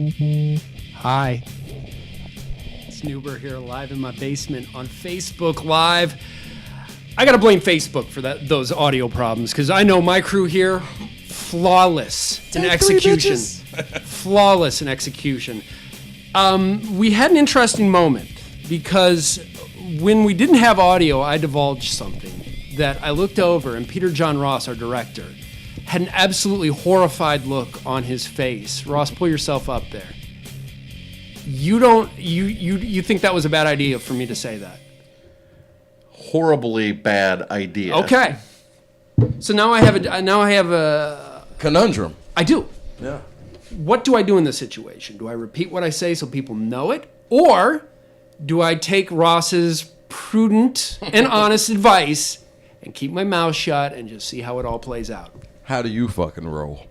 Hi. It's Newber here live in my basement on Facebook Live. I got to blame Facebook for those audio problems because I know my crew here, flawless in execution. Flawless in execution. We had an interesting moment because when we didn't have audio, I divulged something that I looked over and Peter John Ross, our director, had an absolutely horrified look on his face. Ross, pull yourself up there. You think that was a bad idea for me to say that? Horribly bad idea. Okay. So now I have a conundrum. I do. Yeah. What do I do in this situation? Do I repeat what I say so people know it? Or do I take Ross's prudent and honest advice and keep my mouth shut and just see how it all plays out? How do you fucking roll?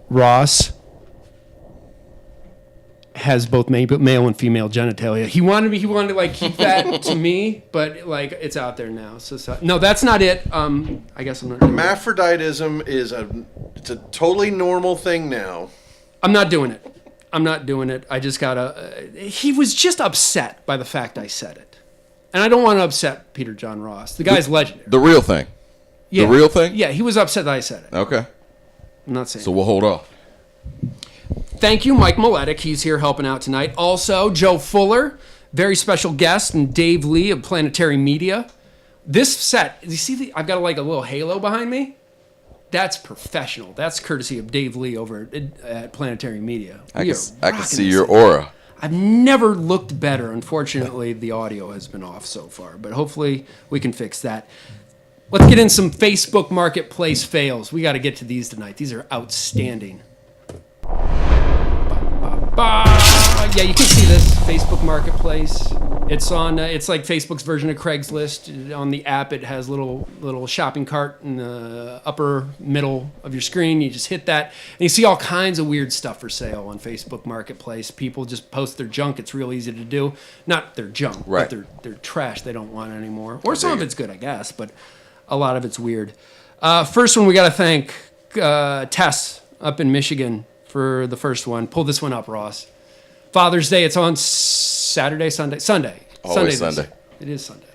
Ross has both male and female genitalia. He wanted to like keep that to me, but like it's out there now. So no, that's not it. I guess I'm not. Hermaphroditism is it's a totally normal thing now. I'm not doing it. I just gotta. He was just upset by the fact I said it, and I don't want to upset Peter John Ross. The guy's legendary. The real thing. Yeah. The real thing. Yeah, he was upset that I said it. Okay. I'm not saying. So we'll hold off. Thank you, Mike Miletic. He's here helping out tonight. Also, Joe Fuller, very special guest, and Dave Lee of Planetary Media. This set, you see, I've got like a little halo behind me. That's professional. That's courtesy of Dave Lee over at Planetary Media. I can see your aura. I've never looked better. Unfortunately, the audio has been off so far, but hopefully we can fix that. Let's get in some Facebook Marketplace fails. We got to get to these tonight. These are outstanding. Yeah, you can see this Facebook Marketplace. It's on. It's like Facebook's version of Craigslist. On the app, it has little shopping cart in the upper middle of your screen. You just hit that, and you see all kinds of weird stuff for sale on Facebook Marketplace. People just post their junk. It's real easy to do. Not their junk, right. But their trash they don't want anymore. Or some of it's good, I guess, but a lot of it's weird. First one, we got to thank Tess up in Michigan for the first one. Pull this one up, Ross. Father's Day, it's on Sunday. Always Sunday. It is Sunday.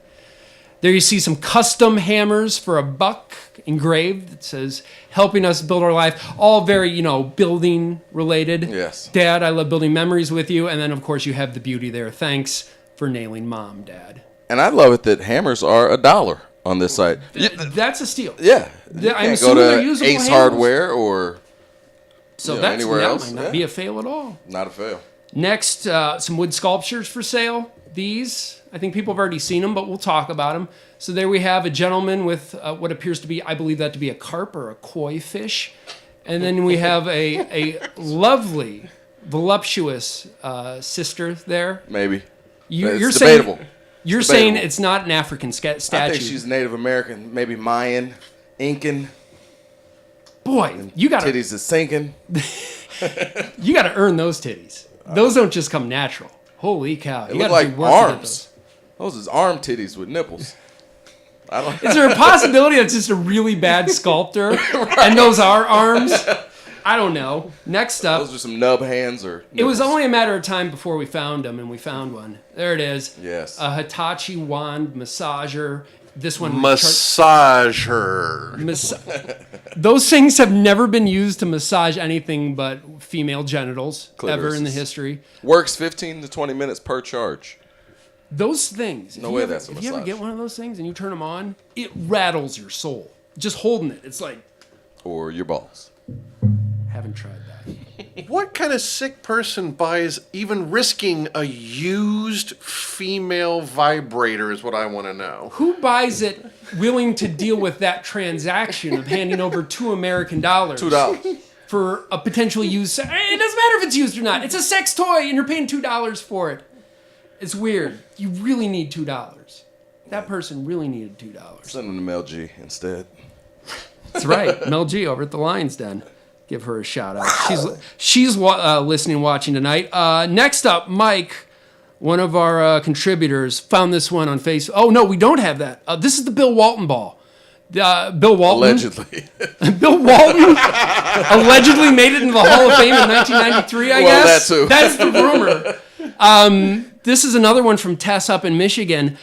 There you see some custom hammers for $1 engraved. It says, helping us build our life. All very, building related. Yes. Dad, I love building memories with you. And then, of course, you have the beauty there. Thanks for nailing Mom, Dad. And I love it that hammers are $1 on this site. That's a steal. Yeah. I'm assuming they're usable Ace hammers. Hardware or anywhere else. Might not be a fail at all. Not a fail. Next, some wood sculptures for sale. These, I think people have already seen them, but we'll talk about them. So there we have a gentleman with what appears to be, I believe that to be a carp or a koi fish. And then we have a lovely, voluptuous sister there. Maybe. You're debatable. Saying, you're saying it's not an African statue. I think she's Native American, maybe Mayan, Incan. Boy, you got titties is sinking. You got to earn those titties. Those don't just come natural. Holy cow! They look like arms. Those is arm titties with nipples. Is there a possibility that's just a really bad sculptor right. And those are arms? I don't know. Next up, those are some nub hands or nipples. It was only a matter of time before we found them, and we found one. There it is. Yes. A Hitachi wand massager. This one massager. Those things have never been used to massage anything but female genitals ever in the history. Works 15 to 20 minutes per charge. Those things. No way that's a massage. If you ever get one of those things and you turn them on, it rattles your soul. Just holding it, it's like. Or your balls. Haven't tried that. What kind of sick person buys, even risking a used female vibrator is what I want to know. Who buys it willing to deal with that transaction of handing over $2 American? $2. For a potentially used... It doesn't matter if it's used or not. It's a sex toy and you're paying $2 for it. It's weird. You really need $2. That person really needed $2. Send them to Mel G instead. That's right. Mel G over at the Lion's Den. Give her a shout out. She's listening, watching tonight. Next up, Mike, one of our contributors, found this one on Facebook. Oh, no, we don't have that. This is the Bill Walton ball. Bill Walton. Allegedly. Bill Walton allegedly made it into the Hall of Fame in 1993, I guess. Well, that too. That's the rumor. This is another one from Tess up in Michigan.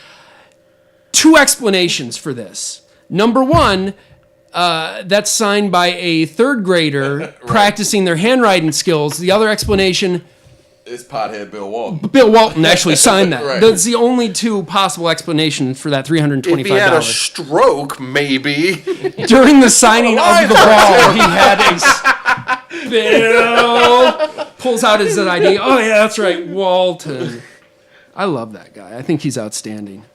2 explanations for this. Number one, that's signed by a 3rd grader practicing their handwriting skills. The other explanation... It's pothead Bill Walton. Bill Walton actually signed that. Right. That's the only 2 possible explanations for that $325. If he had a stroke, maybe. During the signing of the ball, he had a Bill pulls out his ID. Oh yeah, that's right, Walton. I love that guy. I think he's outstanding.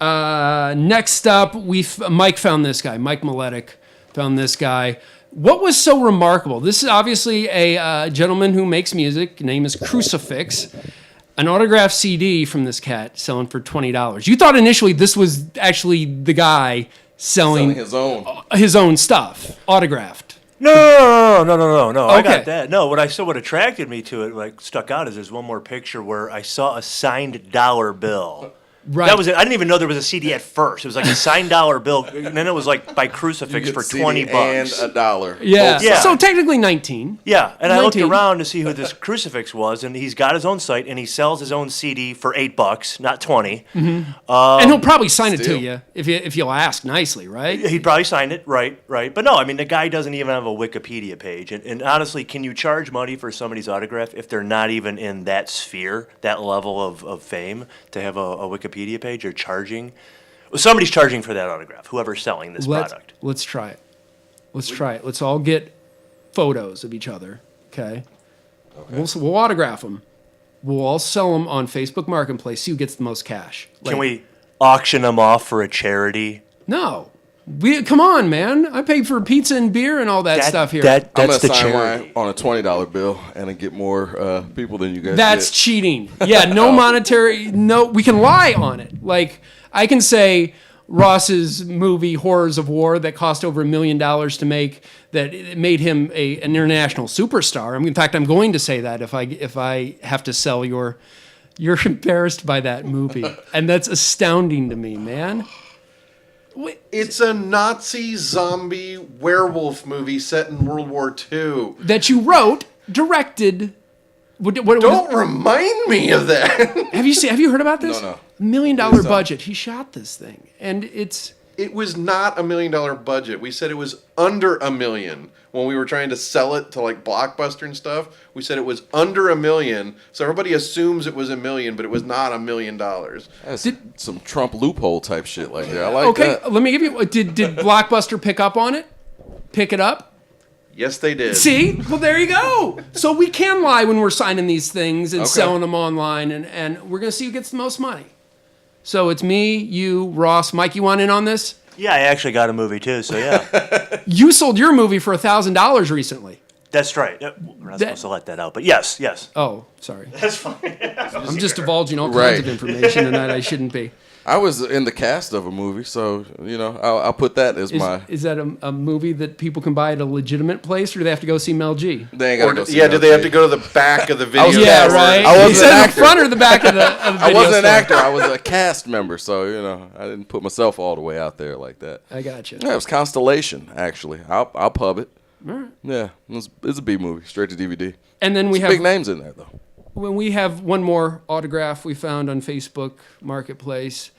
Next up, Mike found this guy. Mike Miletic found this guy. What was so remarkable? This is obviously a gentleman who makes music. His name is Crucifix. An autographed CD from this cat selling for $20. You thought initially this was actually the guy selling his own stuff, autographed. No. I Okay. got that. No, what attracted me to it, like stuck out, is there's one more picture where I saw a signed dollar bill. Right. That was it. I didn't even know there was a CD at first. It was like a signed dollar bill, and then it was like by Crucifix for $20. And $1. Yeah. Yeah. So technically 19. Yeah, and I looked 19. around to see who this Crucifix was, and he's got his own site, and he sells his own CD for $8, not 20. And he'll probably sign it to still. you if you'll ask nicely, right? He'd probably sign it, right. But no, I mean, the guy doesn't even have a Wikipedia page. And honestly, can you charge money for somebody's autograph if they're not even in that sphere, that level of fame, to have a Wikipedia page? Or charging? Well, somebody's charging for that autograph, whoever's selling this product. Let's try it. Let's all get photos of each other, okay? We'll autograph them. We'll all sell them on Facebook Marketplace, see who gets the most cash. Can we auction them off for a charity? No. Come on, man. I paid for pizza and beer and all that stuff here. I'm That's gonna the sign charity. mine on a $20 bill and get more people than you guys. That's get. cheating. Yeah, no monetary, no, we can lie on it. Like, I can say Ross's movie Horrors of War that cost over $1 million to make, that it made him an international superstar. I mean, in fact, I'm going to say that if I have to sell you're embarrassed by that movie. And that's astounding to me, man. It's a Nazi zombie werewolf movie set in World War II. That you wrote, directed. Don't remind me of that. Have you heard about this? No. $1 million budget. He shot this thing, and It was not $1 million budget. We said it was under $1 million when we were trying to sell it to like Blockbuster and stuff. We said it was under $1 million, so everybody assumes it was $1 million, but it was not $1 million. That's some Trump loophole type shit like that. I like okay. that. Let me give you. Did Blockbuster pick up on it? Pick it up? Yes, they did. See? Well, there you go. So we can lie when we're signing these things and Okay. selling them online, and we're going to see who gets the most money. So it's me, you, Ross. Mike, you want in on this? Yeah, I actually got a movie too, so yeah. You sold your movie for $1,000 recently. That's right. We're not supposed to let that out, but yes. Oh, sorry. That's fine. I'm just divulging all kinds Right. of information tonight I shouldn't be. I was in the cast of a movie, so I'll put that as my. Is that a movie that people can buy at a legitimate place, or do they have to go see Mel G? They ain't gotta go see Yeah, do Mel they have G. to go to the back of the video? Yeah, store? right. I wasn't He said an the actor. front or the back of the I video wasn't an store. actor. I was a cast member, so I didn't put myself all the way out there like that. I got you. Yeah, it was Constellation actually. I'll pub it. Yeah, it's a B movie, straight to DVD. And then we Some have big names in there though. when we have one more autograph we found on Facebook Marketplace.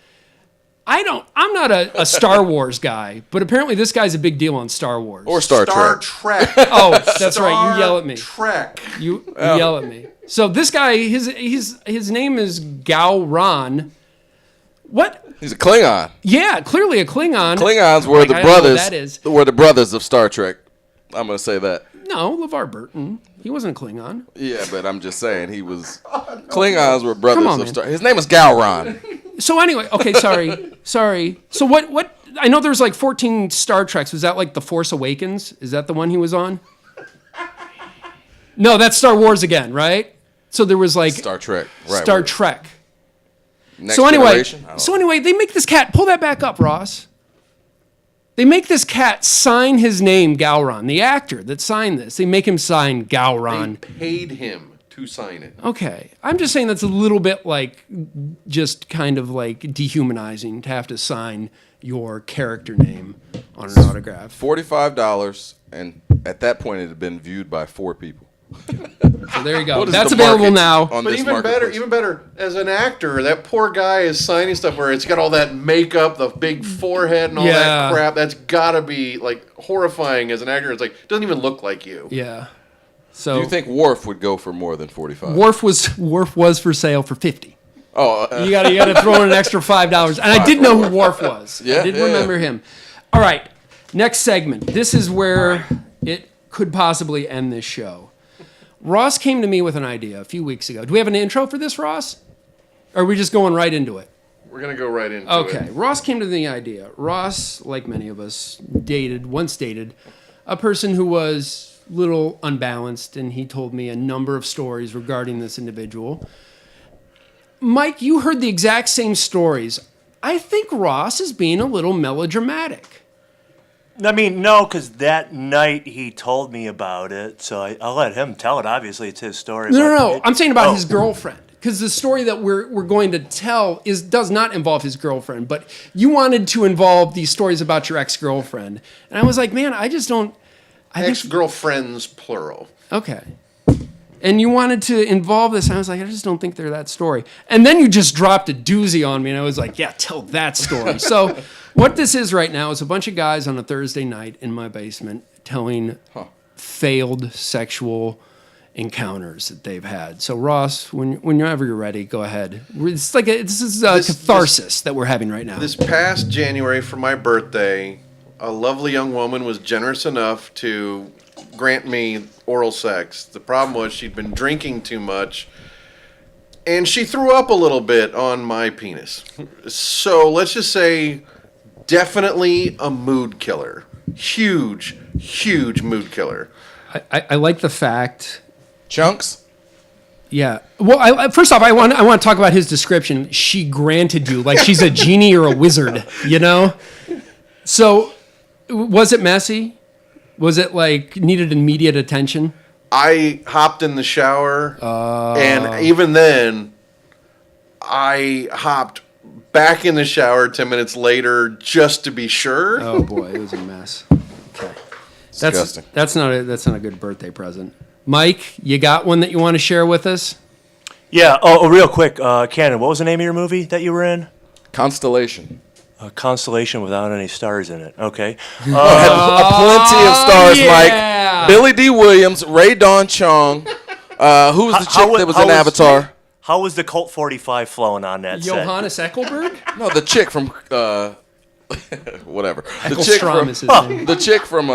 I'm not a Star Wars guy, but apparently this guy's a big deal on Star Wars. Or Star Star Trek. Trek. Oh, that's right. You yell at me. Trek. You yell at me. So this guy, his name is Gao Ran. What? He's a Klingon. Yeah, clearly a Klingon. Klingons were Like, the I don't know what brothers. that is. Were the brothers of Star Trek. I'm gonna say that. No, LeVar Burton. He wasn't a Klingon. Yeah, but I'm just saying he was. Klingons were brothers on, of man. Star. His name is Gowron. So anyway, okay, sorry. So what? I know there's like 14 Star Treks. Was that like The Force Awakens? Is that the one he was on? No, that's Star Wars again, right? So there was like Star Trek. Right. Star right. Trek. Next So anyway, Generation? I don't know. they make this cat pull that back up, Ross. They make this cat sign his name, Gowron, the actor that signed this. They make him sign They Gowron. paid him to sign it. Okay. I'm just saying that's a little bit like just kind of like dehumanizing to have to sign your character name on an autograph. $45, and at that point, it had been viewed by 4 people. So there you go. What is That's the available market now. on But this even marketplace? better, as an actor, that poor guy is signing stuff where it's got all that makeup, the big forehead, and all Yeah. that crap. That's gotta be like horrifying as an actor. It's like doesn't even look like you. Yeah. So Do you think Worf would go for more than 45? Worf was for sale for 50. Oh, You gotta throw in an extra $5. And I did know who Worf was. Yeah, I did yeah. remember him. All right. Next segment. This is where it could possibly end this show. Ross came to me with an idea a few weeks ago. Do we have an intro for this, Ross? Or are we just going right into it? We're gonna go right into it. Okay. Ross came to the idea. Ross, like many of us, once dated a person who was a little unbalanced, and he told me a number of stories regarding this individual. Mike, you heard the exact same stories. I think Ross is being a little melodramatic. I mean, no, because that night he told me about it, so I'll let him tell it. Obviously, it's his story. No. I'm saying about Oh. his girlfriend. Because the story that we're going to tell does not involve his girlfriend, but you wanted to involve these stories about your ex-girlfriend. And I was like, man, I just don't... I think Ex-girlfriends, plural. Okay. And you wanted to involve this, and I was like, I just don't think they're that story. And then you just dropped a doozy on me, and I was like, yeah, tell that story. So what this is right now is a bunch of guys on a Thursday night in my basement telling failed sexual encounters that they've had. So Ross, whenever you're ready, go ahead. It's like this is a catharsis that we're having right now. This past January for my birthday, a lovely young woman was generous enough to grant me oral sex. The problem was she'd been drinking too much, and she threw up a little bit on my penis. So let's just say definitely a mood killer. Huge mood killer. I like the fact... Chunks? Yeah. Well, first off, I want to talk about his description. She granted you, like she's a genie or a wizard, you know? So, was it messy? Was it like needed immediate attention? I hopped in the shower, and even then, I hopped back in the shower 10 minutes later just to be sure. Oh boy, it was a mess. Okay. Disgusting. That's not a good birthday present. Mike, you got one that you want to share with us? Yeah. Oh, real quick, Canon. What was the name of your movie that you were in? Constellation. A constellation without any stars in it. Okay. Plenty of stars, yeah. Mike. Billy D. Williams, Ray Dawn Chong. Who was the chick that was in Avatar? How was the Colt 45 flowing on that set? Johannes Eckelberg? No, the chick from whatever. Eckelstrom is his name. The chick from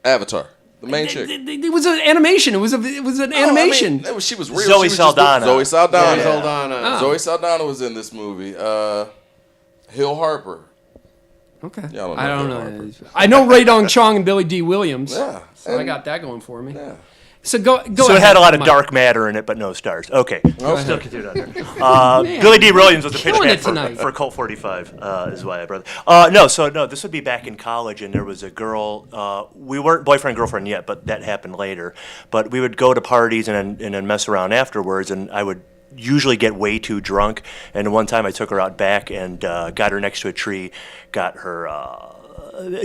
Avatar. The main chick. It was an animation. It was an animation. She was real. Zoe She was just Saldana. Zoe Saldana. Hold on. Zoe Saldana was in this movie. Hill Harper. Okay. Y'all don't know I don't Bill know. Harper. I know Ray Dong Chong and Billy D. Williams. Yeah. So I got that going for me. Yeah. So go So ahead, it had a lot of Mike. dark matter in it, but no stars. Okay. Still continue on there. Man, Billy D. Williams was the pitch killing man it tonight. for Colt 45, is why I brought it. No, this would be back in college, and there was a girl. We weren't boyfriend, girlfriend yet, but that happened later. But we would go to parties and then mess around afterwards, and I would usually get way too drunk. And one time I took her out back and got her next to a tree, got her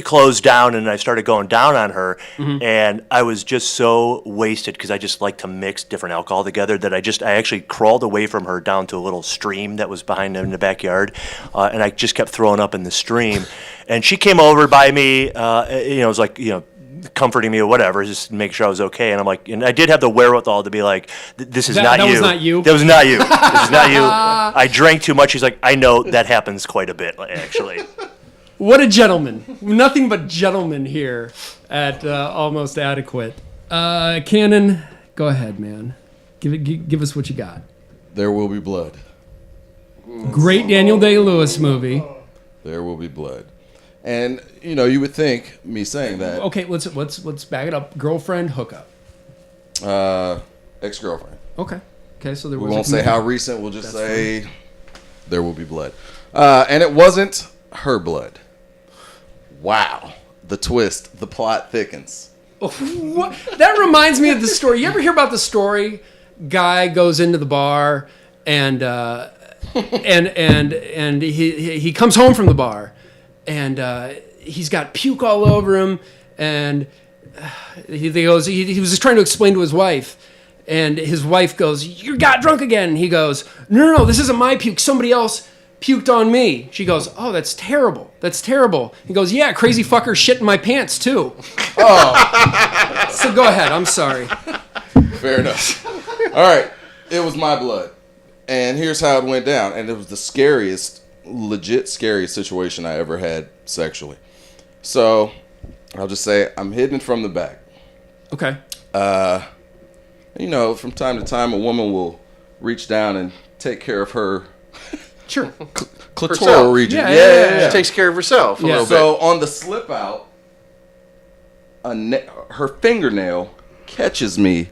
closed down, and I started going down on her, and I was just so wasted because I just like to mix different alcohol together that I actually crawled away from her down to a little stream that was behind in the backyard, and I just kept throwing up in the stream, and she came over by me, it was like, comforting me or whatever, just to make sure I was okay. And I'm like, and I did have the wherewithal to be like, this is not you. That was not you? That was not you. This is not you. I drank too much. She's like, I know that happens quite a bit, actually. What a gentleman. Nothing but gentlemen here at Almost Adequate. Cannon, go ahead, man. Give us what you got. There Will Be Blood. Great Daniel Day-Lewis movie. There Will Be Blood. And, you would think, me saying that, Okay, let's back it up. Girlfriend, hookup. ex-girlfriend. Okay, so there We was won't a say commitment. how recent, we'll just say There Will Be Blood. And it wasn't her blood. Wow. The twist, the plot thickens. What? That reminds me of the story. You ever hear about the story guy goes into the bar and and he comes home from the bar and he's got puke all over him and he was just trying to explain to his wife. And his wife goes, "You got drunk again." And he goes, No, this isn't my puke. Somebody else puked on me. She goes, "Oh, that's terrible. That's terrible." He goes, "Yeah, crazy fucker shit in my pants too." Oh. So go ahead. I'm sorry. Fair enough. All right. It was my blood. And here's how it went down. And it was the scariest, legit scariest situation I ever had sexually. So I'll just say I'm hidden from the back. Okay. You know, from time to time, a woman will reach down and take care of her Sure. clitoral Herself. region. Yeah. She takes care of herself a little So bit. on the slip out, her fingernail catches me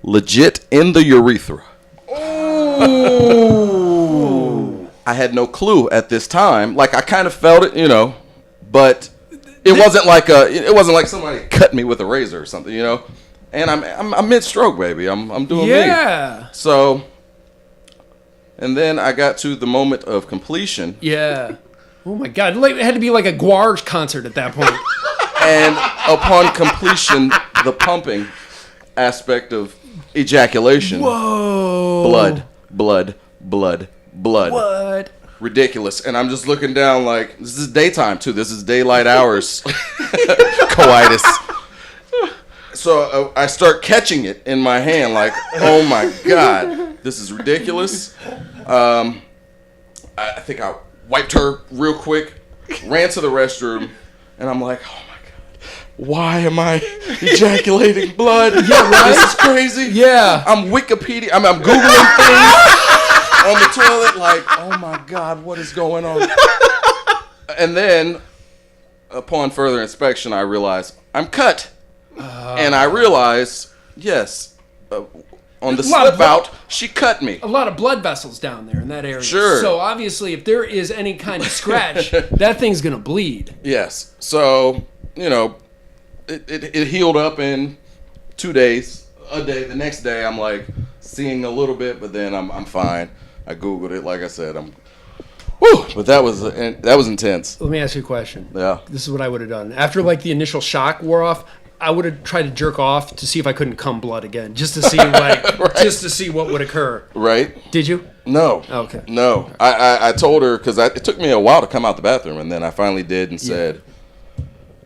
legit in the urethra. Oh! I had no clue at this time. Like I kind of felt it, you know, but it wasn't like somebody cut me with a razor or something, you know. And I'm mid-stroke, baby. I'm doing me. Yeah. So, and then I got to the moment of completion. Yeah. Oh my God! It had to be like a Guar concert at that point. And upon completion, the pumping aspect of ejaculation. Whoa. Blood. What? Ridiculous. And I'm just looking down like, this is daytime too. This is daylight hours. Coitus. So I start catching it in my hand like, oh my God, this is ridiculous. I think I wiped her real quick, ran to the restroom, and I'm like, oh my God, why am I ejaculating blood? Yeah, right? This is crazy. Yeah. I'm Wikipedia. I'm Googling things on the toilet like, oh my God, what is going on? And then, upon further inspection, I realized I'm cut. And I realized, yes, on the slip out, she cut me. A lot of blood vessels down there in that area. Sure. So obviously, if there is any kind of scratch, that thing's gonna bleed. Yes. So, you know, it healed up in 2 days. A day. The next day, I'm like seeing a little bit, but then I'm fine. I Googled it, like I said. But that was intense. Let me ask you a question. Yeah. This is what I would have done. After like the initial shock wore off, I would have tried to jerk off to see if I couldn't come blood again, just to see just to see what would occur. Right? Did you? No. Okay. No. I told her, because it took me a while to come out the bathroom, and then I finally did and said,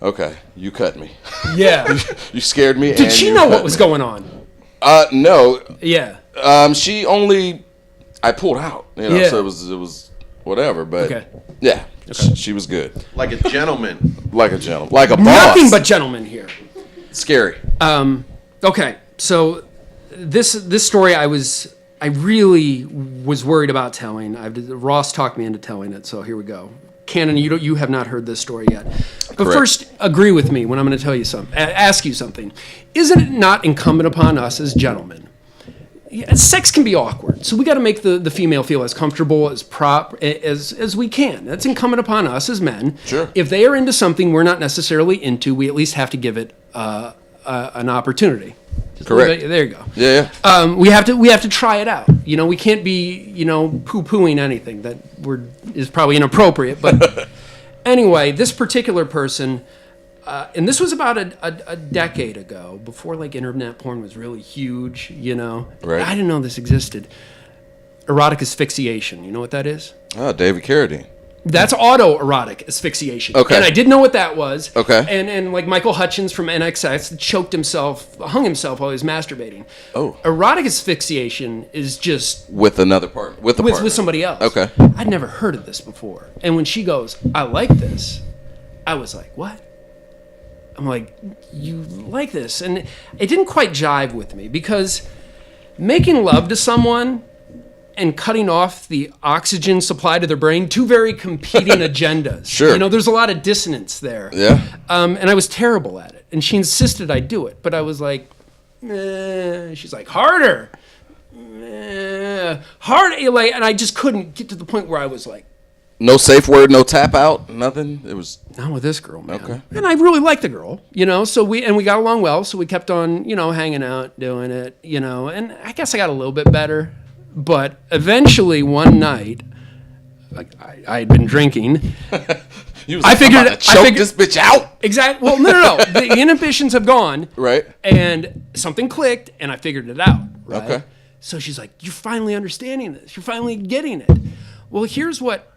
okay, you cut me. Yeah. You scared me. Did she know what was going on? No. Yeah. She only, I pulled out, you know, Yeah. so it was whatever, but Okay. yeah, she was good. Like a gentleman. Like a gentleman. Like a boss. Nothing but gentlemen here. Scary. Okay, so this story I really was worried about telling. Ross talked me into telling it, so here we go. Canon, you have not heard this story yet, but Correct. first agree with me when I'm going to tell you something. Ask you something. Isn't it not incumbent upon us as gentlemen? Yeah, sex can be awkward, so we got to make the female feel as comfortable as we can. That's incumbent upon us as men. Sure. If they are into something we're not necessarily into, we at least have to give it an opportunity. Correct. There you go. Yeah. We have to try it out. You know, we can't be poo-pooing anything that is probably inappropriate. But anyway, this particular person. And this was about a decade ago, before like internet porn was really huge, you know. Right. I didn't know this existed. Erotic asphyxiation. You know what that is? Oh, David Carradine. That's autoerotic asphyxiation. Okay. And I didn't know what that was. Okay. And like Michael Hutchins from NXX hung himself while he was masturbating. Oh. Erotic asphyxiation is just With another partner. With somebody else. Okay. I'd never heard of this before. And when she goes, I like this, I was like, what? I'm like, you like this? And it didn't quite jive with me because making love to someone and cutting off the oxygen supply to their brain, two very competing agendas. Sure. You know, there's a lot of dissonance there. Yeah. And I was terrible at it. And she insisted I do it. But I was like, she's like, harder. Hard. Like, and I just couldn't get to the point where I was like, No safe word, no tap out, nothing. It was Not with this girl, man. Okay. And I really liked the girl, so we got along well, so we kept on, hanging out, doing it, and I guess I got a little bit better. But eventually one night, like I had been drinking. You was like, I'm about to choke this bitch out. Exactly. Well, no. The inhibitions have gone. Right. And something clicked, and I figured it out. Right? Okay. So she's like, "You're finally understanding this. You're finally getting it." Well, here's what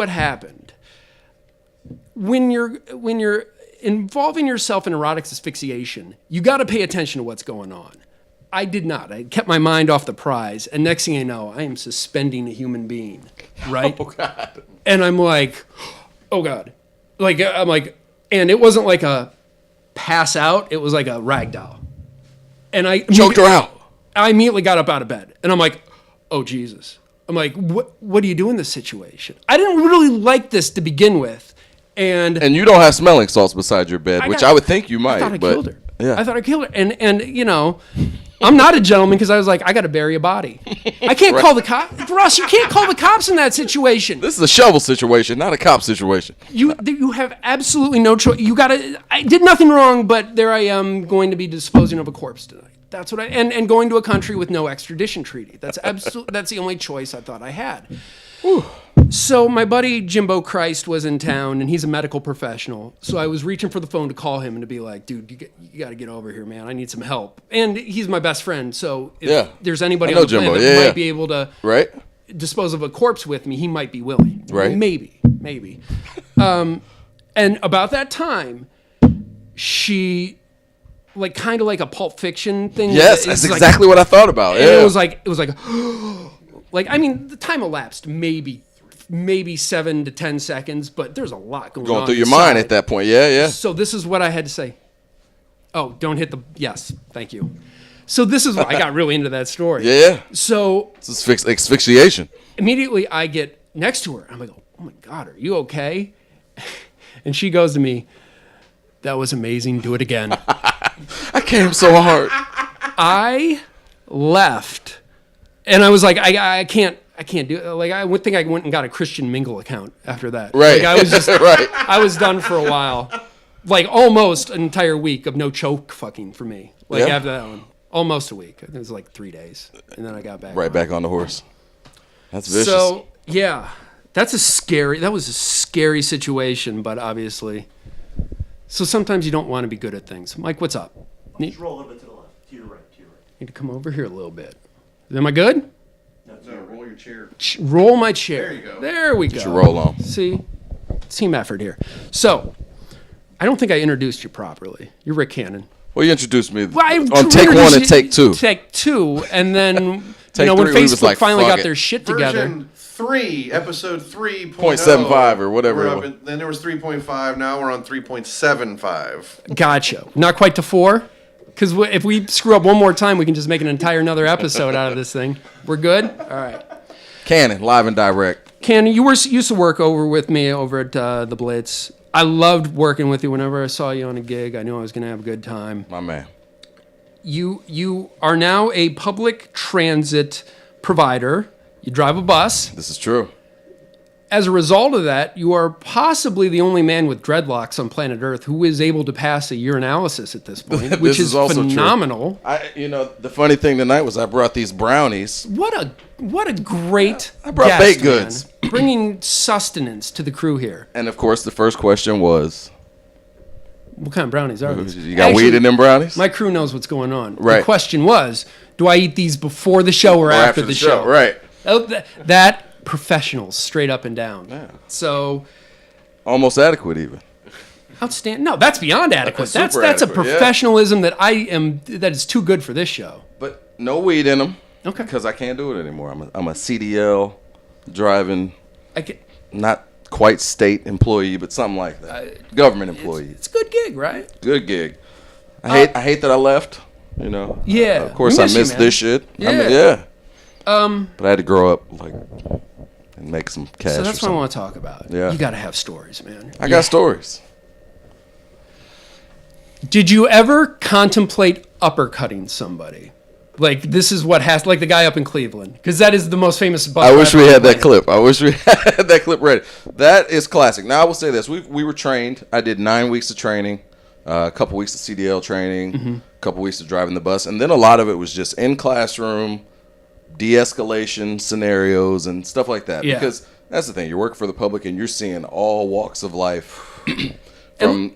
happened. When you're involving yourself in erotic asphyxiation, you got to pay attention to what's going on. I did not. I kept my mind off the prize, and next thing I know, I am suspending a human being, right? Oh God. And I'm like, oh God. And it wasn't like a pass out, it was like a rag doll. And I Choked her out. I immediately got up out of bed, and I'm like, oh Jesus. I'm like, what do you do in this situation? I didn't really like this to begin with. And you don't have smelling salts beside your bed, which I would think you might. I thought I killed her. Yeah. I thought I killed her. And I'm not a gentleman because I was like, I got to bury a body. I can't call the cops. Ross, you can't call the cops in that situation. This is a shovel situation, not a cop situation. You have absolutely no choice. I did nothing wrong, but there I am going to be disposing of a corpse tonight. That's what and going to a country with no extradition treaty. That's the only choice I thought I had. Whew. So my buddy Jimbo Christ was in town, and he's a medical professional. So I was reaching for the phone to call him and to be like, dude, you got to get over here, man. I need some help. And he's my best friend. So if there's anybody on the planet that might be able to dispose of a corpse with me, he might be willing. Right. Maybe. And about that time, she... kind of like a Pulp Fiction thing. Yes, that's exactly what I thought about. And it was like, the time elapsed maybe 7 to 10 seconds, but there's a lot going on through your mind at that point. Yeah. So this is what I had to say. Oh, don't hit the yes, thank you. So this is what I got really into that story. Yeah. So it's asphyxiation. Immediately I get next to her. I'm like, oh my God, are you okay? And she goes to me, that was amazing. Do it again. I came so hard. I left, and I was like, I can't do it. Like, I would think I went and got a Christian Mingle account after that. Right. Like, I was just, right. I was done for a while. Like, almost an entire week of no choke fucking for me. Like, after that one. Almost a week. It was like 3 days. And then I got back. Right back on the horse. That's vicious. So, yeah. That was a scary situation, but obviously. So sometimes you don't want to be good at things. Mike, what's up? Just roll a little bit to the left, to your right. Need to come over here a little bit. Am I good? No, roll your chair. Roll my chair. There you go. There we go. Get your roll on. See? Team effort here. So, I don't think I introduced you properly. You're Rick Canon. Well, you introduced me Well, on take one and take two. Take two, and then Take when three, we was Facebook like, finally fuck got it. their shit together. Version 3, episode 3.0. 0.75 or whatever We're it up was. then there was 3.5. Now we're on 3.75. Gotcha. Not quite to 4? Because if we screw up one more time, we can just make an entire another episode out of this thing. We're good? All right. Canon, live and direct. Canon, you used to work over with me over at the Blitz. I loved working with you. Whenever I saw you on a gig, I knew I was going to have a good time. My man. You are now a public transit provider. You drive a bus. This is true. As a result of that, you are possibly the only man with dreadlocks on planet Earth who is able to pass a urinalysis at this point, which is also phenomenal. True. The funny thing tonight was I brought these brownies. What a great I brought guest, baked goods. man. Bringing sustenance to the crew here. And of course, the first question was, What kind of brownies are these? you got weed in them brownies? My crew knows what's going on. Right. The question was, do I eat these before the show or after the show? Right. That professionals, straight up and down. Yeah. So Almost adequate even. outstanding. No, that's beyond adequate. Super That's a adequate, yeah. professionalism that that is too good for this show. But no weed in them. Okay. Because I can't do it anymore. I'm a CDL driving, I can, not quite state employee, but something like that. Government employee. it's a good gig, right? Good gig. I hate that I left. Yeah. Of course, we I miss you, missed man. this shit. Yeah. But I had to grow up and make some cash. So or that's what I something. want to talk about. Yeah. You got to have stories, man. I got stories. Did you ever contemplate uppercutting somebody? Like, this is what has, like the guy up in Cleveland, because that is the most famous bus. I wish we driver had on the that clip. I wish we had that clip ready. That is classic. Now, I will say this. We were trained. I did 9 weeks of training, a couple weeks of CDL training, a couple weeks of driving the bus, and then a lot of it was just in classroom, de-escalation scenarios and stuff like that. Yeah. Because that's the thing. You're working for the public, and you're seeing all walks of life from,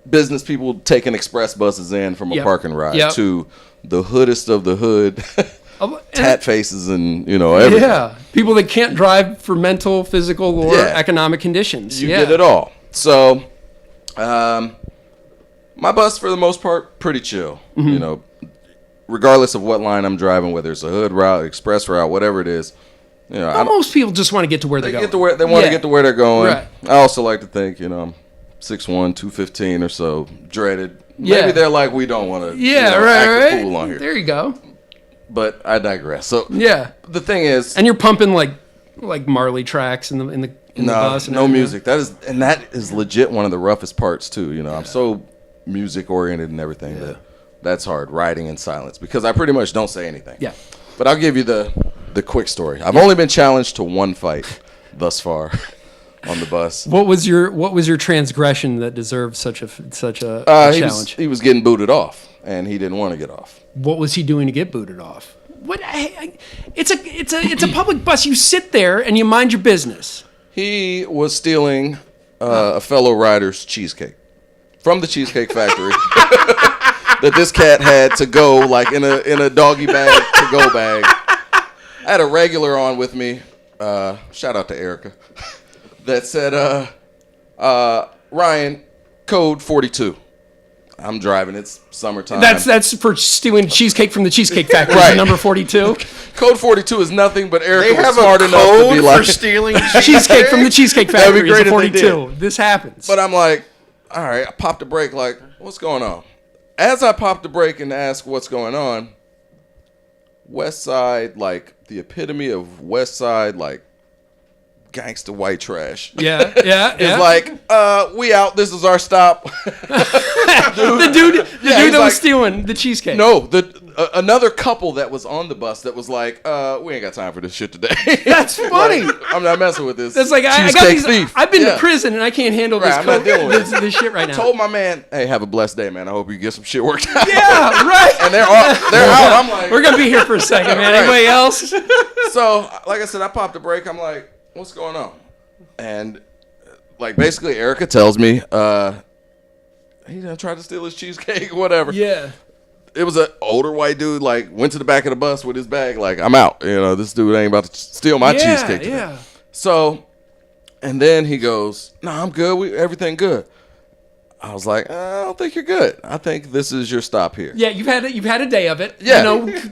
business people taking express buses in from a Yep. parking ride Yep. to the hoodest of the hood, And- tat faces and, everything. Yeah, people that can't drive for mental, physical, or Yeah. economic conditions. You yeah. get it all. So, my bus, for the most part, pretty chill. Regardless of what line I'm driving, whether it's a hood route, express route, whatever it is. Well, most people just want to get to where they they're get going. to where they want to get to where they're going. Right. I also like to think, I'm 6'1", 215 or so, dreaded. Yeah. Maybe they're like, we don't want to Yeah, act right. a fool on here. There you go. But I digress. So Yeah, the thing is, and you're pumping like Marley tracks in the bus. And no everything. music. That is legit one of the roughest parts too. I'm so music oriented and everything that's hard, riding in silence, because I pretty much don't say anything. Yeah. But I'll give you the quick story. I've only been challenged to one fight thus far on the bus. What was your transgression that deserved such a challenge? He was getting booted off, and he didn't want to get off. What was he doing to get booted off? What? It's a public bus. You sit there and you mind your business. He was stealing a fellow rider's cheesecake from the Cheesecake Factory that this cat had to go, like in a doggy bag to go bag. I had a regular on with me. Shout out to Erica. That said, Ryan, code 42. I'm driving. It's summertime. That's for stealing cheesecake from the Cheesecake Factory. Right. Number 42. Code 42 is nothing, but Erica They was have smart a enough to code be like, for stealing Cheesecake from the Cheesecake That'd be Factory is a great if they 42. This happens. But I'm like, all right, I popped the brake, like, what's going on? As I popped the brake and asked what's going on, West Side, like the epitome of West Side, like gangster white trash. yeah. It's like, we out. This is our stop. the dude he's that like- was stealing the cheesecake. No, another couple that was on the bus that was like, we ain't got time for this shit today. That's funny. I'm not messing with this. That's like I got cheesecake these. thief. I've been Yeah. to prison and I can't handle Right, I'm not dealing with this shit right now. Told my man, hey, have a blessed day, man. I hope you get some shit worked out. Yeah, right. And they're out. I'm like, We're gonna be here for a second, man. Right. Anybody else? So, like I said, I popped the brake. I'm like, what's going on? And, like, basically, Erica tells me, he tried to steal his cheesecake, whatever. Yeah. It was an older white dude, like, went to the back of the bus with his bag, like, I'm out. This dude ain't about to steal my cheesecake today. Yeah. So, and then he goes, no, I'm good. Everything good. I was like, I don't think you're good. I think this is your stop here. Yeah, you've had a day of it. Yeah.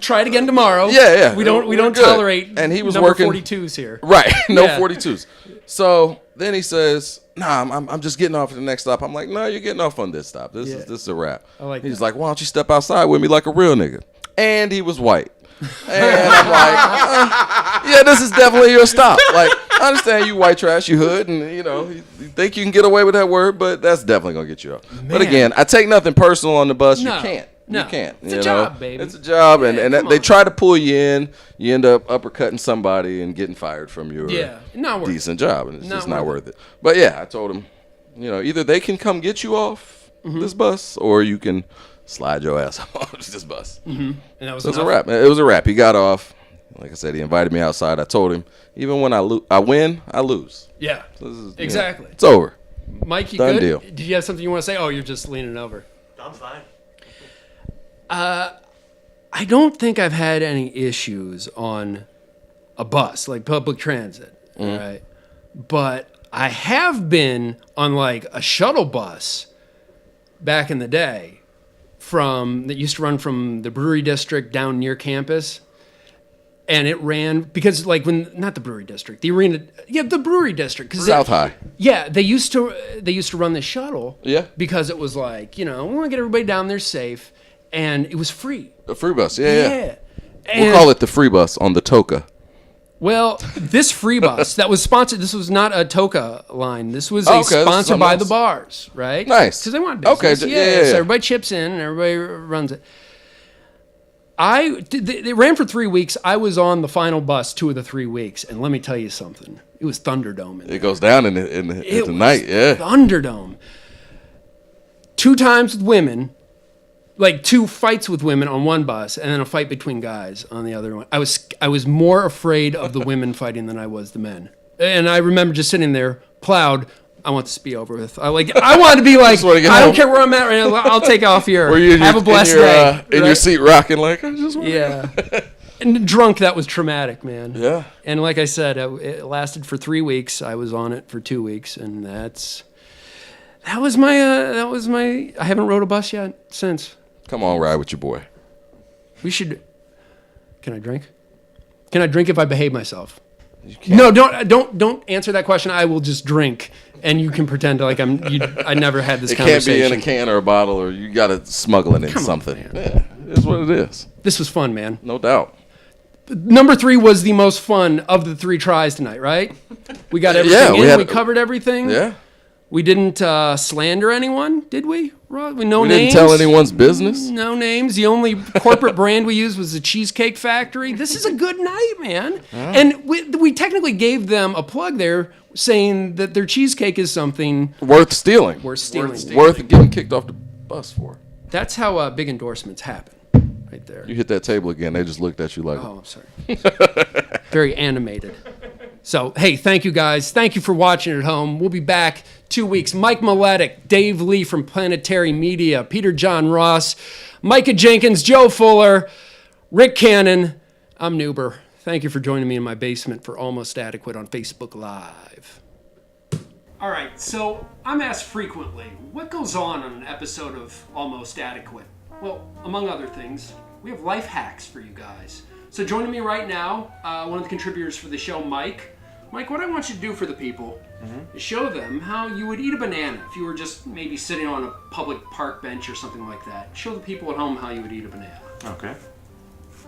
Try it again tomorrow. Yeah. We don't We're good. tolerate And he was number working 42s here. Right. No Yeah. 42s. So then he says, nah, I'm just getting off at the next stop. I'm like, no, you're getting off on this stop. This is a wrap. I like He's that. like, why don't you step outside with me like a real nigga? And he was white. And I'm like, yeah, this is definitely your stop. Like, I understand you white trash, you hood, and you think you can get away with that word, but that's definitely gonna get you off. But again, I take nothing personal on the bus. No, You can't. no. You can't. It's a job, baby. It's a job, and come they on. try to pull you in. You end up uppercutting somebody and getting fired from your Not worth it. decent job, and it's Not just not worth worth it. But yeah, I told him, either they can come get you off Mm-hmm. this bus, or you can slide your ass off this bus. And that was So it was a enough. wrap. It was a wrap. He got off. Like I said, he invited me outside. I told him, even when I win, I lose. Yeah. So this is, Exactly. it's over. Mike, you Done good? deal. Did you have something you want to say? Oh, you're just leaning over. I'm fine. I don't think I've had any issues on a bus, like public transit. Mm-hmm. All right. But I have been on like a shuttle bus back in the day that used to run from the brewery district down near campus. And it ran because not the brewery district, the arena, the brewery district. South High. Yeah, they used to run this shuttle. Yeah. Because it was like, we want to get everybody down there safe, and it was free. The free bus. Yeah. Yeah. We'll call it the free bus on the Toka. Well, this free bus that was sponsored. This was not a Toka line. This was Oh, okay, this is sponsored something by else. the bars, right? Nice. Because they want business. Okay, yeah. So everybody chips in and everybody runs it. They ran for 3 weeks. I was on the final bus 2 of the 3 weeks, and let me tell you something. It was Thunderdome. It goes down in the night, yeah. Thunderdome. 2 times with women, like 2 fights with women on one bus, and then a fight between guys on the other one. I was more afraid of the women fighting than I was the men. And I remember just sitting there, plowed. I want this to be over with. I want to be like, I don't care where I'm at right now. I'll take off here. Have a blessed day. In your seat rocking like, I just want yeah. And drunk, that was traumatic, man. Yeah. And like I said, it lasted for 3 weeks. I was on it for 2 weeks, and that was my. I haven't rode a bus yet since. Come on, ride with your boy. We should. Can I drink? Can I drink if I behave myself? No, don't answer that question. I will just drink, and you can pretend like I never had this conversation. It can't be in a can or a bottle, or you got to smuggle it in something. Yeah, it is what it is. This was fun, man. No doubt. Number 3 was the most fun of the 3 tries tonight, right? We got everything in. We covered everything. Yeah. We didn't slander anyone, did we? No names. We didn't tell anyone's business. No names. The only corporate brand we used was the Cheesecake Factory. This is a good night, man. Yeah. And we technically gave them a plug there saying that their cheesecake is something worth stealing. Worth getting kicked off the bus for. That's how big endorsements happen. Right there. You hit that table again. They just looked at you like, oh, I'm sorry. Very animated. So, hey, thank you guys. Thank you for watching at home. We'll be back 2 weeks. Mike Maletic, Dave Lee from Planetary Media, Peter John Ross, Micah Jenkins, Joe Fuller, Rick Cannon. I'm Nuber. Thank you for joining me in my basement for Almost Adequate on Facebook Live. All right, so I'm asked frequently, what goes on an episode of Almost Adequate? Well, among other things, we have life hacks for you guys. So joining me right now, one of the contributors for the show, Mike. Mike, what I want you to do for the people is show them how you would eat a banana if you were just maybe sitting on a public park bench or something like that. Show the people at home how you would eat a banana. Okay.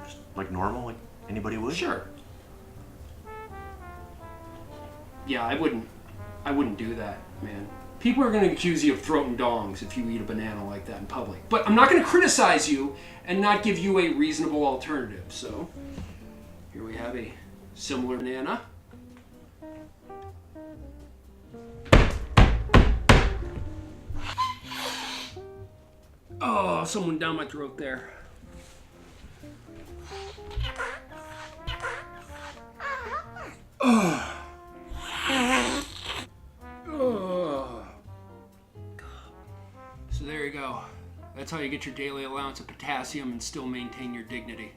Just like normal, like anybody would? Sure. Yeah, I wouldn't do that, man. People are going to accuse you of throating dongs if you eat a banana like that in public. But I'm not going to criticize you and not give you a reasonable alternative. So, here we have a similar banana. Oh, someone down my throat there. Oh. Oh. So there you go. That's how you get your daily allowance of potassium and still maintain your dignity.